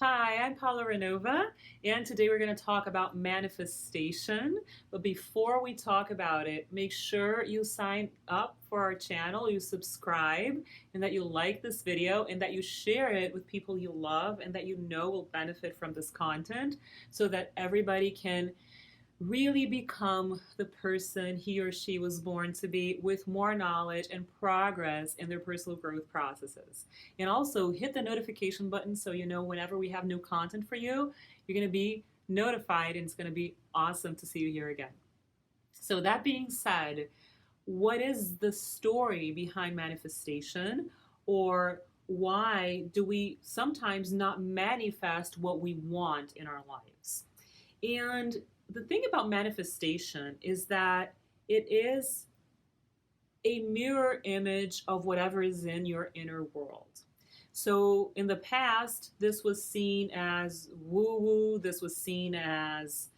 Hi, I'm Paola Ranova, and today we're going to talk about manifestation. But before we talk about it, make sure you sign up for our channel, you subscribe, and that you like this video and that you share it with people you love and that you know will benefit from this content so that everybody can really become the person he or she was born to be with more knowledge and progress in their personal growth processes. And also hit the notification button so you know whenever we have new content for you, you're going to be notified and it's going to be awesome to see you here again. So, that being said, what is the story behind manifestation, or why do we sometimes not manifest what we want in our lives? And the thing about manifestation is that it is a mirror image of whatever is in your inner world. So in the past, this was seen as woo woo, this was seen as,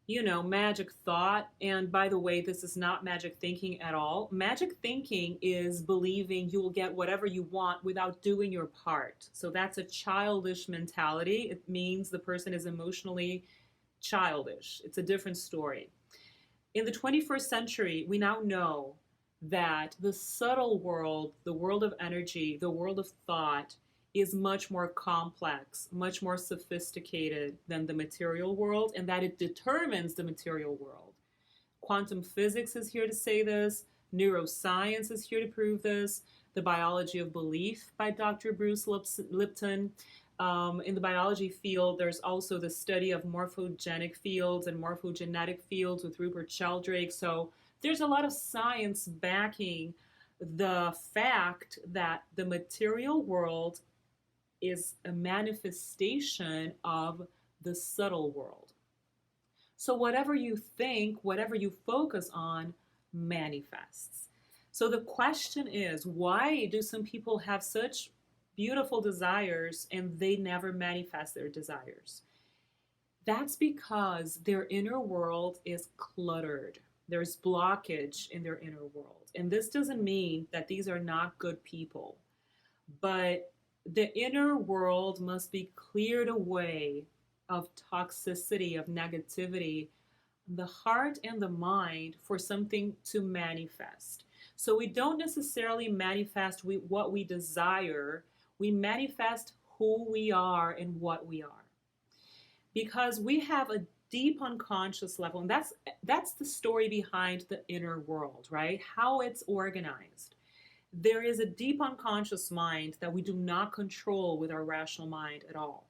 magic thought. And by the way, this is not magic thinking at all. Magic thinking is believing you will get whatever you want without doing your part. So that's a childish mentality. It means the person is emotionally childish. It's a different story. In the 21st century, we now know that the subtle world, the world of energy, the world of thought, is much more complex, much more sophisticated than the material world, and that it determines the material world. Quantum physics is here to say this, neuroscience is here to prove this, the biology of belief by Dr. Bruce Lipton. In the biology field, there's also the study of morphogenic fields and morphogenetic fields with Rupert Sheldrake. So there's a lot of science backing the fact that the material world is a manifestation of the subtle world. So whatever you think, whatever you focus on, manifests. So the question is, why do some people have such beautiful desires and they never manifest their desires? That's because their inner world is cluttered. There's blockage in their inner world. And this doesn't mean that these are not good people, but the inner world must be cleared away of toxicity, of negativity, the heart and the mind for something to manifest. So we don't necessarily manifest what we desire, we manifest who we are and what we are. Because we have a deep unconscious level, and that's the story behind the inner world, right? How it's organized. There is a deep unconscious mind that we do not control with our rational mind at all.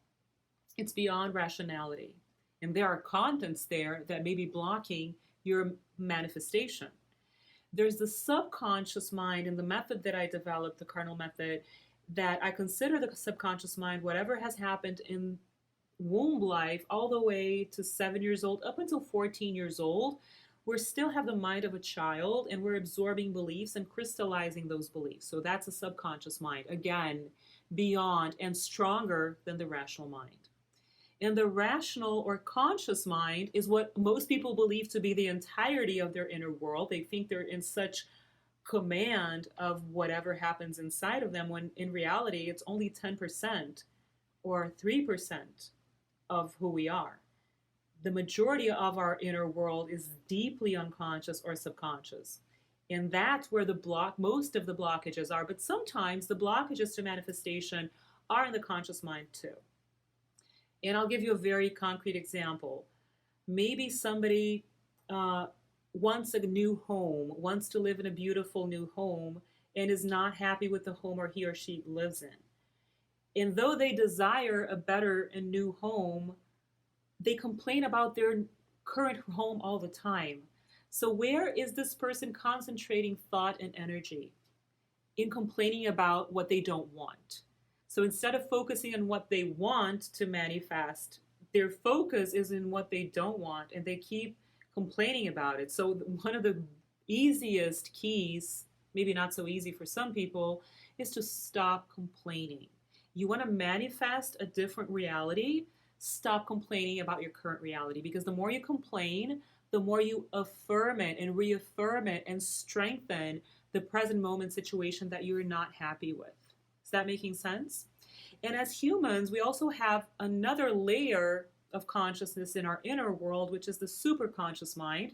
It's beyond rationality. And there are contents there that may be blocking your manifestation. There's the subconscious mind, and the method that I developed, the Cardinal method, that I consider the subconscious mind, whatever has happened in womb life all the way to 7 years old, up until 14 years old, we still have the mind of a child and we're absorbing beliefs and crystallizing those beliefs. So that's a subconscious mind, again, beyond and stronger than the rational mind. And the rational or conscious mind is what most people believe to be the entirety of their inner world. They think they're in such command of whatever happens inside of them, when in reality it's only 10% or 3% of who we are. The majority of our inner world is deeply unconscious or subconscious. And that's where most of the blockages are. But sometimes the blockages to manifestation are in the conscious mind too. And I'll give you a very concrete example. Maybe somebody wants a new home, wants to live in a beautiful new home, and is not happy with the home or he or she lives in. And though they desire a better and new home, they complain about their current home all the time. So where is this person concentrating thought and energy? In complaining about what they don't want. So instead of focusing on what they want to manifest, their focus is in what they don't want, and they keep complaining about it. So one of the easiest keys, maybe not so easy for some people, is to stop complaining. You want to manifest a different reality, stop complaining about your current reality, because the more you complain, the more you affirm it and reaffirm it and strengthen the present moment situation that you're not happy with. Is that making sense? And as humans, we also have another layer of consciousness in our inner world, which is the superconscious mind,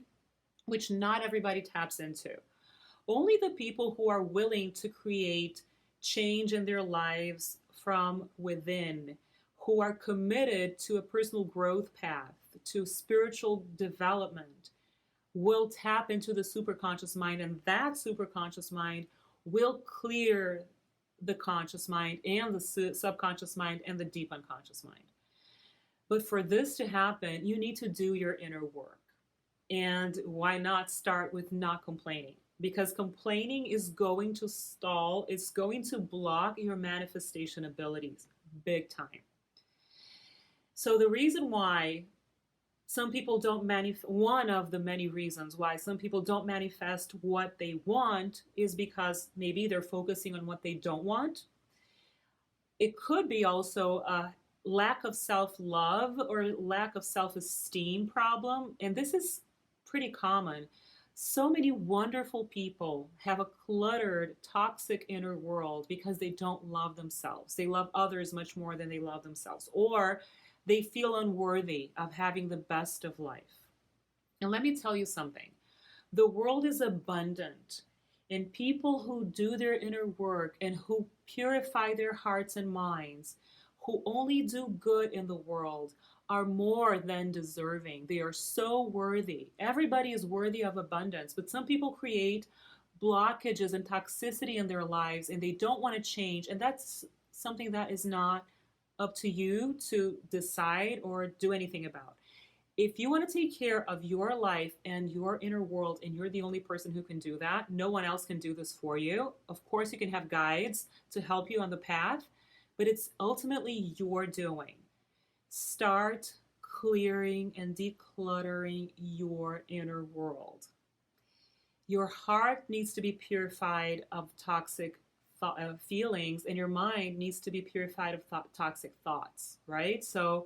which not everybody taps into. Only the people who are willing to create change in their lives from within, who are committed to a personal growth path, to spiritual development, will tap into the superconscious mind, and that superconscious mind will clear the conscious mind and the subconscious mind and the deep unconscious mind. But for this to happen, you need to do your inner work. And why not start with not complaining? Because complaining is going to stall, it's going to block your manifestation abilities big time. So the reason why some people don't manifest, one of the many reasons why some people don't manifest what they want is because maybe they're focusing on what they don't want. It could be also a lack of self-love or lack of self-esteem problem, and this is pretty common. So many wonderful people have a cluttered, toxic inner world because they don't love themselves. They love others much more than they love themselves, or they feel unworthy of having the best of life. And let me tell you something. The world is abundant, and people who do their inner work and who purify their hearts and minds, who only do good in the world, are more than deserving. They are so worthy. Everybody is worthy of abundance, but some people create blockages and toxicity in their lives and they don't want to change. And that's something that is not up to you to decide or do anything about. If you want to take care of your life and your inner world, and you're the only person who can do that, no one else can do this for you. Of course, you can have guides to help you on the path, but it's ultimately your doing. Start clearing and decluttering your inner world. Your heart needs to be purified of toxic feelings, and your mind needs to be purified of toxic thoughts, right? So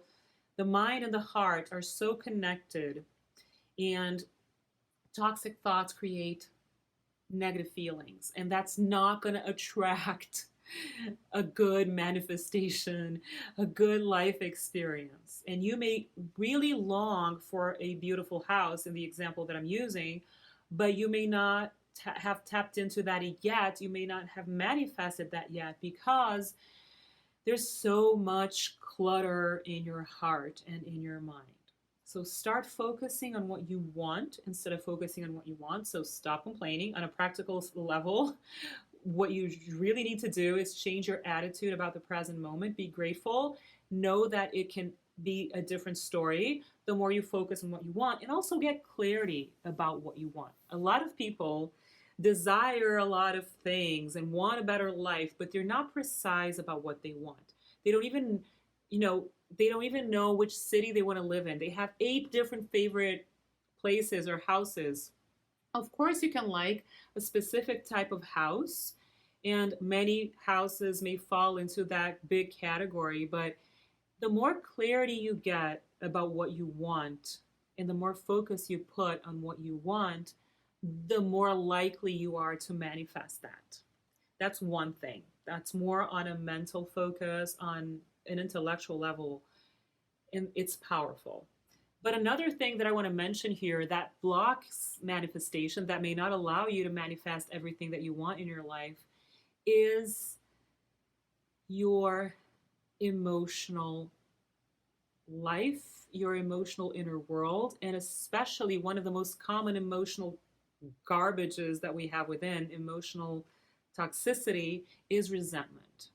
the mind and the heart are so connected, and toxic thoughts create negative feelings, and that's not going to attract a good manifestation, a good life experience. And you may really long for a beautiful house in the example that I'm using, but you may not have tapped into that yet. You may not have manifested that yet because there's so much clutter in your heart and in your mind. So start focusing on what you want instead of focusing on what you want. So stop complaining on a practical level. What you really need to do is change your attitude about the present moment. Be grateful. Know that it can be a different story the more you focus on what you want, and also get clarity about what you want. A lot of people desire a lot of things and want a better life, but they're not precise about what they want. They don't even, they don't even know which city they want to live in. They have 8 different favorite places or houses. Of course, you can like a specific type of house, and many houses may fall into that big category, but the more clarity you get about what you want and the more focus you put on what you want, the more likely you are to manifest that. That's one thing. That's more on a mental focus, on an intellectual level, and it's powerful. But another thing that I want to mention here that blocks manifestation, that may not allow you to manifest everything that you want in your life, is your emotional life, your emotional inner world, and especially one of the most common emotional garbages that we have within emotional toxicity is resentment.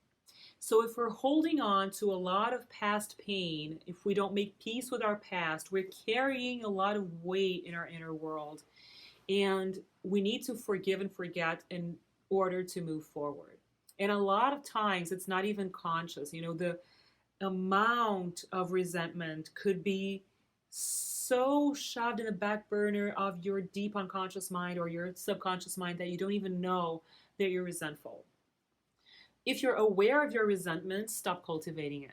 So if we're holding on to a lot of past pain, if we don't make peace with our past, we're carrying a lot of weight in our inner world, and we need to forgive and forget in order to move forward. And a lot of times it's not even conscious. The amount of resentment could be so shoved in the back burner of your deep unconscious mind or your subconscious mind that you don't even know that you're resentful. If you're aware of your resentment, stop cultivating it,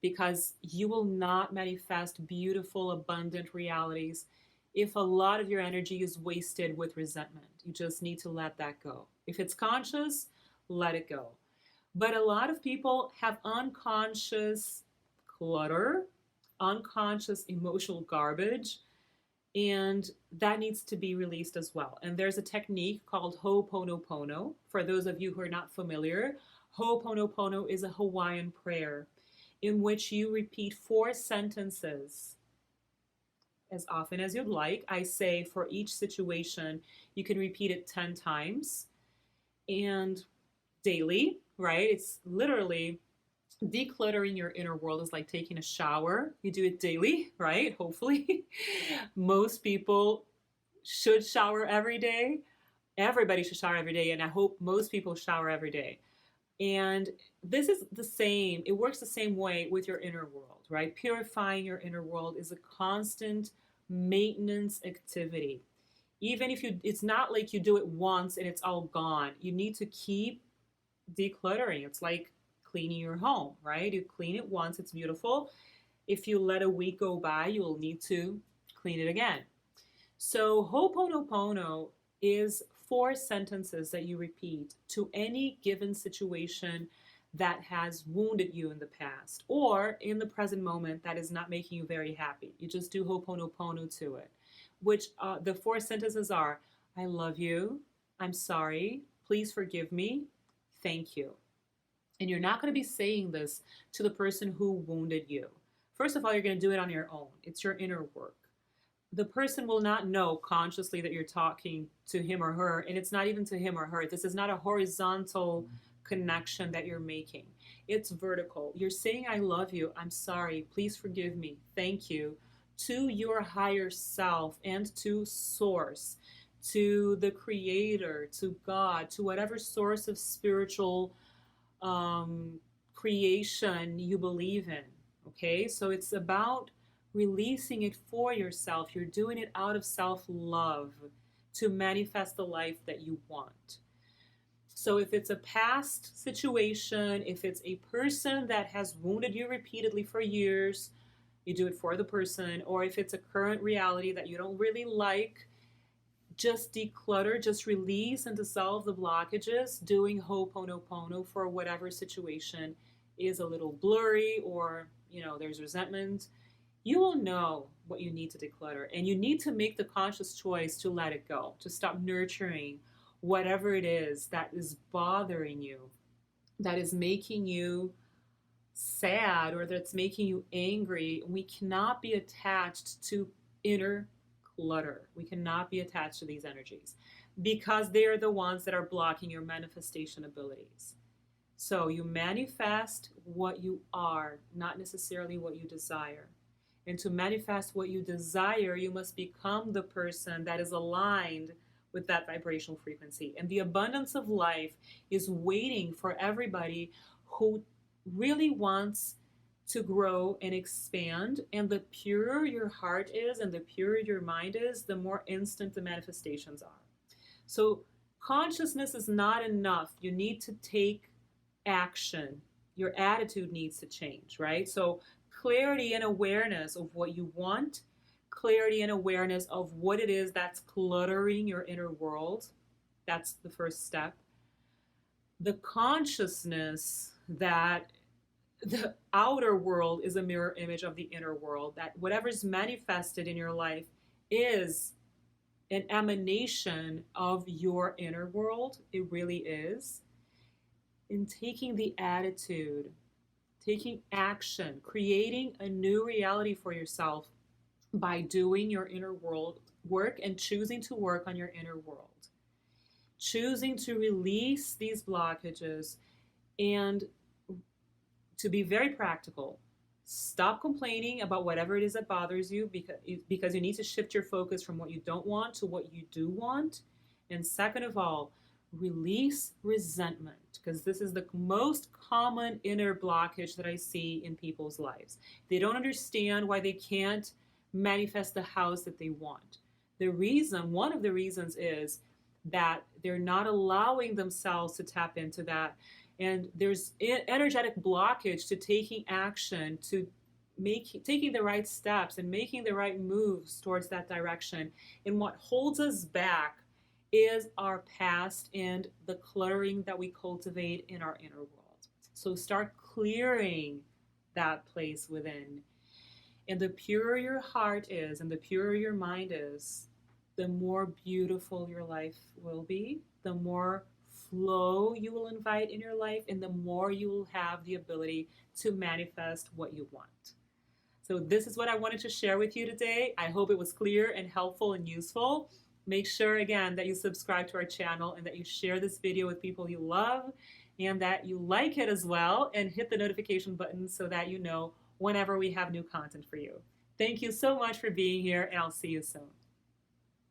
because you will not manifest beautiful, abundant realities if a lot of your energy is wasted with resentment. You just need to let that go. If it's conscious, let it go. But a lot of people have unconscious clutter, unconscious emotional garbage, and that needs to be released as well. And there's a technique called Ho'oponopono. For those of you who are not familiar, Ho'oponopono is a Hawaiian prayer in which you repeat 4 sentences as often as you'd like. I say for each situation, you can repeat it 10 times and daily, right? It's literally decluttering your inner world is like taking a shower. You do it daily, right? Hopefully. Most people should shower every day. Everybody should shower every day. And I hope most people shower every day. And this is the same, it works the same way with your inner world, right? Purifying your inner world is a constant maintenance activity. Even if you, it's not like you do it once and it's all gone. You need to keep decluttering. It's like cleaning your home, right? You clean it once, it's beautiful. If you let a week go by, you'll need to clean it again. So Ho'oponopono is 4 sentences that you repeat to any given situation that has wounded you in the past or in the present moment that is not making you very happy. You just do Ho'oponopono to it, which the 4 sentences are: I love you, I'm sorry, please forgive me, thank you. And you're not going to be saying this to the person who wounded you. First of all, you're going to do it on your own. It's your inner work. The person will not know consciously that you're talking to him or her, and it's not even to him or her. This is not a horizontal connection that you're making. It's vertical. You're saying, I love you, I'm sorry, please forgive me, thank you, to your higher self and to source, to the creator, to God, to whatever source of spiritual creation you believe in. Okay, so it's about releasing it for yourself. You're doing it out of self love to manifest the life that you want. So if it's a past situation, if it's a person that has wounded you repeatedly for years, you do it for the person. Or if it's a current reality that you don't really like, just declutter, just release and dissolve the blockages. Doing Ho'oponopono for whatever situation is a little blurry, or there's resentment, you will know what you need to declutter. And you need to make the conscious choice to let it go, to stop nurturing whatever it is that is bothering you, that is making you sad, or that's making you angry. We cannot be attached to inner clutter. We cannot be attached to these energies because they are the ones that are blocking your manifestation abilities. So you manifest what you are, not necessarily what you desire. And to manifest what you desire, you must become the person that is aligned with that vibrational frequency. And the abundance of life is waiting for everybody who really wants to grow and expand. And the purer your heart is and the purer your mind is, the more instant the manifestations are. So consciousness is not enough. You need to take action. Your attitude needs to change, right? So clarity and awareness of what you want, clarity and awareness of what it is that's cluttering your inner world. That's the first step. The consciousness that the outer world is a mirror image of the inner world, that whatever's manifested in your life is an emanation of your inner world. It really is. In taking the attitude, taking action, creating a new reality for yourself by doing your inner world work and choosing to work on your inner world. Choosing to release these blockages and to be very practical. Stop complaining about whatever it is that bothers you, because you need to shift your focus from what you don't want to what you do want. And second of all, release resentment, because this is the most common inner blockage that I see in people's lives. They don't understand why they can't manifest the house that they want. One of the reasons is that they're not allowing themselves to tap into that. And there's energetic blockage to taking action, to taking the right steps and making the right moves towards that direction. And what holds us back is our past and the cluttering that we cultivate in our inner world. So start clearing that place within. And the purer your heart is and the purer your mind is, the more beautiful your life will be, the more flow you will invite in your life, and the more you will have the ability to manifest what you want. So, this is what I wanted to share with you today. I hope it was clear and helpful and useful. Make sure, again, that you subscribe to our channel and that you share this video with people you love and that you like it as well, and hit the notification button so that you know whenever we have new content for you. Thank you so much for being here, and I'll see you soon.